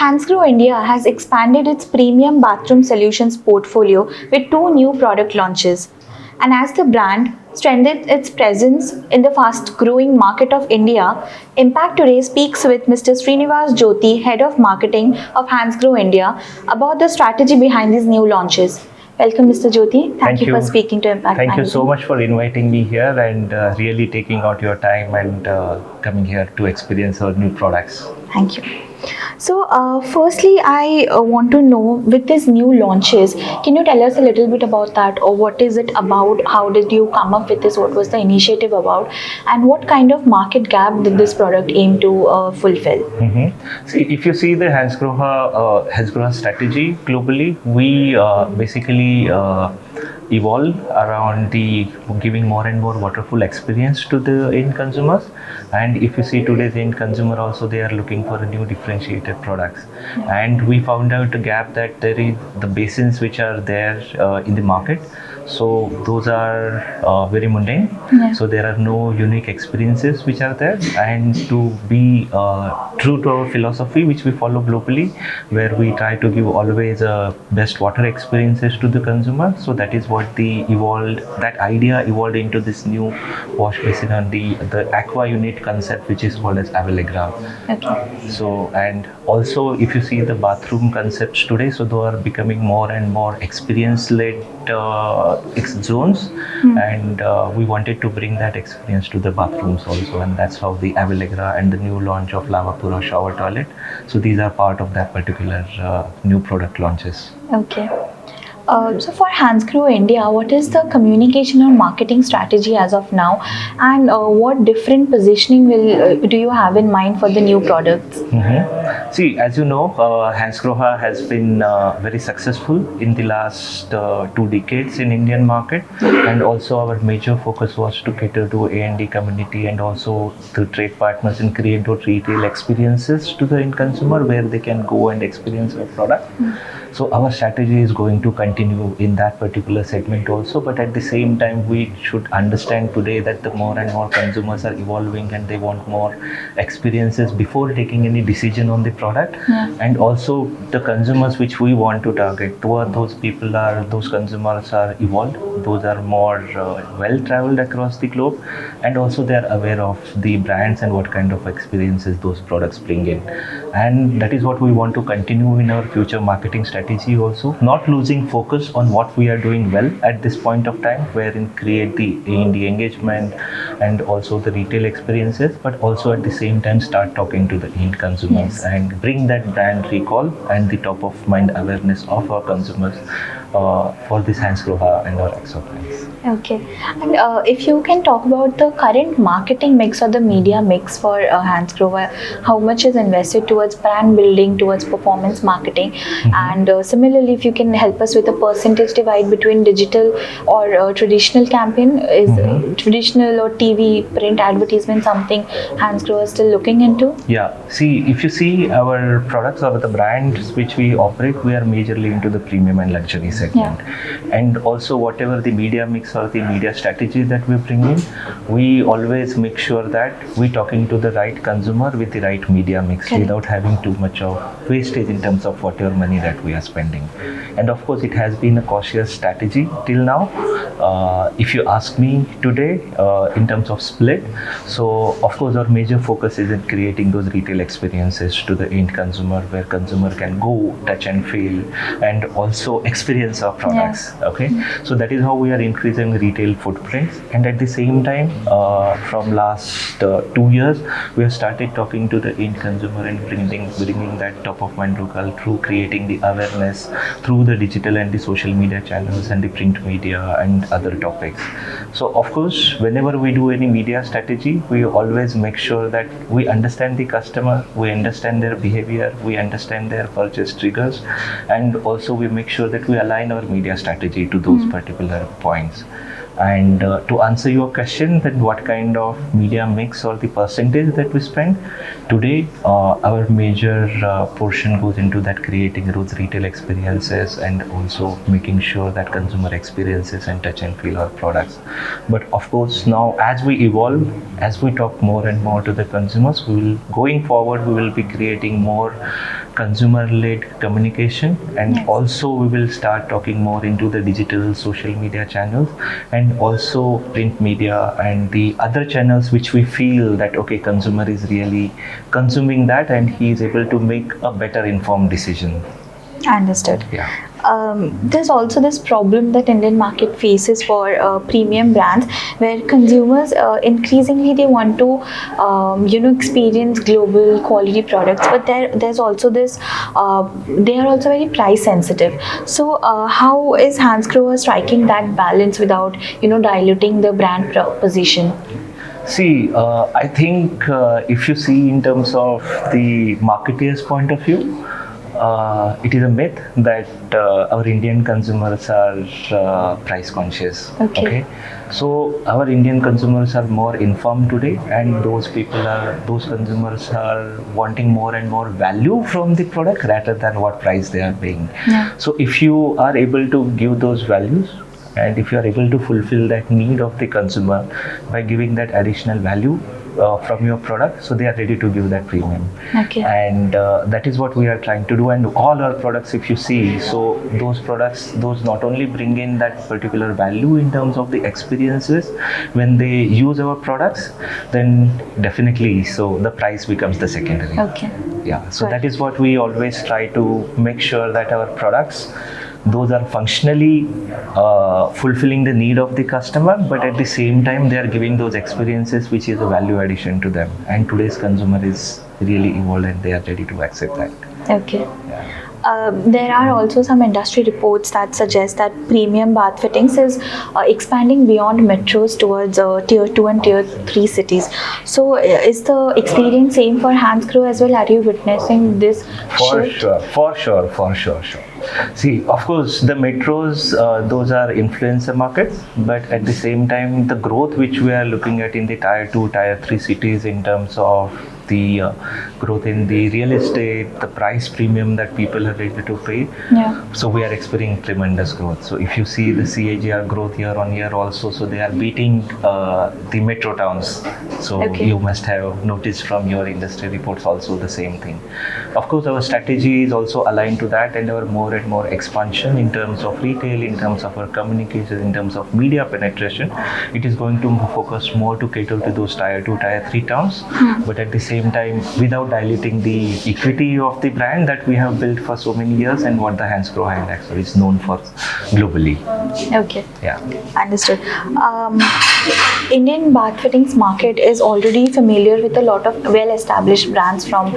Hansgrohe India has expanded its premium bathroom solutions portfolio with two new product launches. And as the brand strengthens its presence in the fast growing market of India, Impact Today speaks with Mr. Shrinivas Jyoti, Head of Marketing of Hansgrohe India, about the strategy behind these new launches. Welcome, Mr. Jyoti. Thank you for speaking to Impact Thank Magazine. you so much for inviting me here and really taking out your time and coming here to experience our new products. Thank you. So, firstly, I want to know, with these new launches, can you tell us a little bit about that, or what is it about? How did you come up with this? What was the initiative about, and what kind of market gap did this product aim to fulfill? See, if you see the Hansgrohe strategy globally, we basically evolve around the giving more and more waterful experience to the end consumers. And if you see today's end consumer also, they are looking for a new differentiated products. And we found out a gap that there is the basins which are there in the market. So those are very mundane. So there are no unique experiences which are there. And to be true to our philosophy, which we follow globally, where we try to give always best water experiences to the consumer. So that is what that idea evolved into this new wash basin and the aqua unit concept, which is called as Avalegra. Okay. So, and also if you see the bathroom concepts today, so they are becoming more and more experience-led zones, and we wanted to bring that experience to the bathrooms also, and that's how the Avalegra and the new launch of LavaPura shower toilet. So these are part of that particular new product launches. Okay. So for Hansgrohe India, what is the communication or marketing strategy as of now, and what different positioning do you have in mind for the new products? See, as you know, Hansgrohe has been very successful in the last 2 decades in Indian market, and also our major focus was to cater to A&D community and also to trade partners and create those retail experiences to the end consumer where they can go and experience our product. So our strategy is going to continue in that particular segment also, but at the same time we should understand today that the more and more consumers are evolving and they want more experiences before taking any decision on the product. And also the consumers which we want to target, those consumers are evolved, those are more well traveled across the globe, and also they are aware of the brands and what kind of experiences those products bring in. And that is what we want to continue in our future marketing strategy also, not losing focus on what we are doing well at this point of time, wherein create the A&D engagement and also the retail experiences, but also at the same time start talking to the end consumers and bring that brand recall and the top of mind awareness of our consumers for this Hansgrohe and our EXO brands. Okay, and if you can talk about the current marketing mix or the media mix for Hansgrohe, how much is invested towards brand building, towards performance marketing, and similarly, if you can help us with a percentage divide between digital or traditional campaign, is traditional or TV print advertisement something Hansgrohe is still looking into? Yeah, see, if you see our products or the brands which we operate, we are majorly into the premium and luxury segment. And also whatever the media mix or the media strategy that we bring in, we always make sure that we're talking to the right consumer with the right media mix without having too much of wastage in terms of whatever money that we are spending. And of course it has been a cautious strategy till now. If you ask me today in terms of split, so of course our major focus is in creating those retail experiences to the end consumer, where consumer can go, touch and feel, and also experience our products. Okay, so that is how we are increasing retail footprints. And at the same time, from last 2 years, we have started talking to the end consumer and bringing that top of mind local through creating the awareness through the digital and the social media channels and the print media and other topics. So of course, whenever we do any media strategy, we always make sure that we understand the customer, we understand their behavior, we understand their purchase triggers, and also we make sure that we align our media strategy to those particular points. And to answer your question, that what kind of media mix or the percentage that we spend today, our major portion goes into that creating those retail experiences and also making sure that consumer experiences and touch and feel our products. But of course, now as we evolve, as we talk more and more to the consumers, we will going forward we will be creating more consumer-led communication, and Yes. also we will start talking more into the digital social media channels and also print media and the other channels which we feel that okay, consumer is really consuming that and he is able to make a better informed decision. Understood. Yeah. There's also this problem that Indian market faces for premium brands, where consumers increasingly they want to experience global quality products, but there's also this they are also very price sensitive. So how is Hansgrohe striking that balance without diluting the brand position? See, I think if you see in terms of the marketeer's point of view, it is a myth that our Indian consumers are price conscious. Okay. So our Indian consumers are more informed today, and those consumers are wanting more and more value from the product rather than what price they are paying. Yeah. So if you are able to give those values, and if you are able to fulfill that need of the consumer by giving that additional value from your product, so they are ready to give that premium. Okay. And that is what we are trying to do. And all our products, if you see, so those products, those not only bring in that particular value in terms of the experiences when they use our products, then definitely so the price becomes the secondary. Okay. Yeah, so Right. that is what we always try to make sure that our products, those are functionally fulfilling the need of the customer, but at the same time they are giving those experiences which is a value addition to them. And today's consumer is really evolved and they are ready to accept that. Okay. There are also some industry reports that suggest that premium bath fittings is expanding beyond metros towards tier 2 and tier 3 cities. So is the experience same for Hansgrohe as well? Are you witnessing this shift? For sure. See, of course, the metros, those are influencer markets, but at the same time, the growth which we are looking at in the tier 2, tier 3 cities in terms of the growth in the real estate, the price premium that people are ready to pay. Yeah. So we are experiencing tremendous growth. So if you see the CAGR growth year on year also, so they are beating the metro towns. So Okay. you must have noticed from your industry reports also the same thing. Of course, our strategy is also aligned to that, and our more and more expansion in terms of retail, in terms of our communication, in terms of media penetration, it is going to focus more to cater to those tier 2, tier 3 towns, but at the same time without diluting the equity of the brand that we have built for so many years and what the Hansgrohe India is known for globally. Okay. Yeah. Understood. Indian bath fittings market is already familiar with a lot of well-established brands from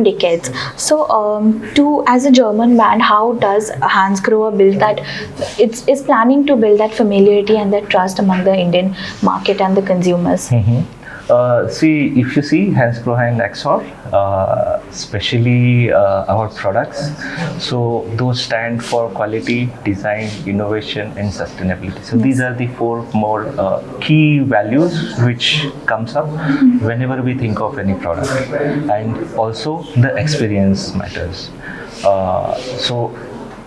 decades. So, as a German brand, how does Hansgrohe build that? It's planning to build that familiarity and that trust among the Indian market and the consumers. See, if you see Hansgrohe and Axor, especially our products, so those stand for quality, design, innovation, and sustainability. So these are the four more key values which comes up whenever we think of any product, and also the experience matters. So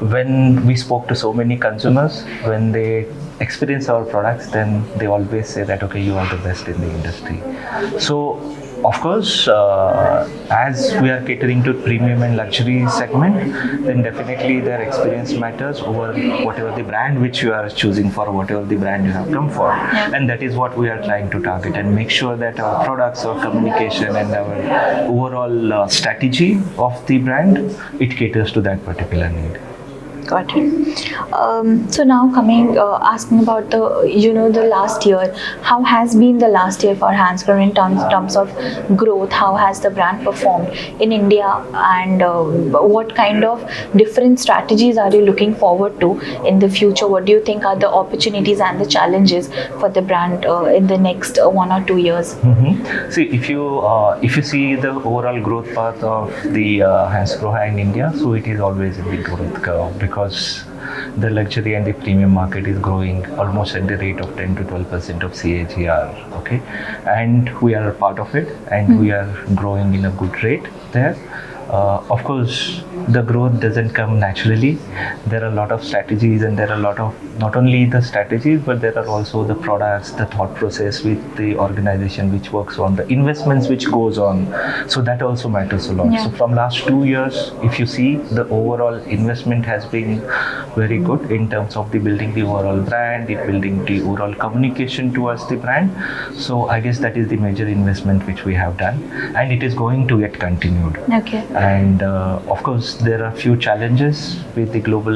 when we spoke to so many consumers, when they experience our products, then they always say that okay, you are the best in the industry. So of course, as we are catering to premium and luxury segment, then definitely their experience matters over whatever the brand which you are choosing for, whatever the brand you have come for. And that is what we are trying to target and make sure that our products, our communication and our overall strategy of the brand, it caters to that particular need. Got it. So now asking about the last year, how has been the last year for Hansgrohe in terms of growth? How has the brand performed in India, and what kind of different strategies are you looking forward to in the future? What do you think are the opportunities and the challenges for the brand in the next 1 or 2 years? Mm-hmm. See, if you see the overall growth path of the Hansgrohe in India, so it is always a big growth curve because because the luxury and the premium market is growing almost at the rate of 10 to 12% of CAGR. Okay, and we are a part of it, and we are growing in a good rate there. Of course, the growth doesn't come naturally. There are a lot of strategies, and there are a lot of not only the strategies, but there are also the products, the thought process with the organization which works on the investments which goes on. So that also matters a lot. Yeah. So from last 2 years, if you see, the overall investment has been very good in terms of the building the overall brand, in building the overall communication towards the brand. So I guess that is the major investment which we have done, and it is going to get continued. Okay. And of course, there are few challenges with the global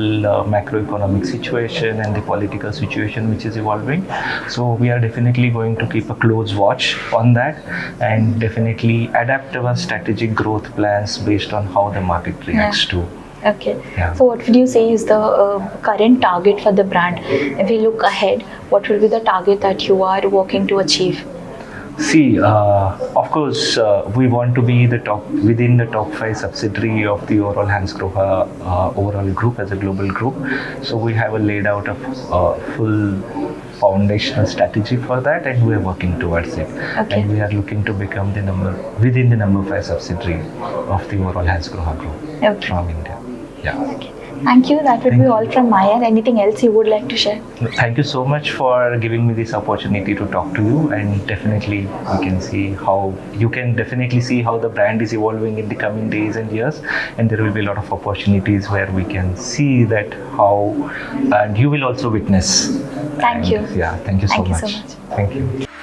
macroeconomic situation and the political situation which is evolving. So we are definitely going to keep a close watch on that, and definitely adapt our strategic growth plans based on how the market reacts to. Okay. Yeah. So what would you say is the current target for the brand? If we look ahead, what will be the target that you are working to achieve? See, of course, we want to be the top within the top 5 subsidiary of the overall Hansgrohe overall group as a global group. So we have laid out a full foundational strategy for that, and we are working towards it. Okay. And we are looking to become within the number 5 subsidiary of the overall Hansgrohe group Okay. from India. Yeah. Okay. Thank you. That would be all from my end. Anything else you would like to share? Thank you so much for giving me this opportunity to talk to you, and definitely you can definitely see how the brand is evolving in the coming days and years, and there will be a lot of opportunities where we can see that how, and you will also witness. Thank you. Yeah, thank you so Thank you much. so much. Thank you.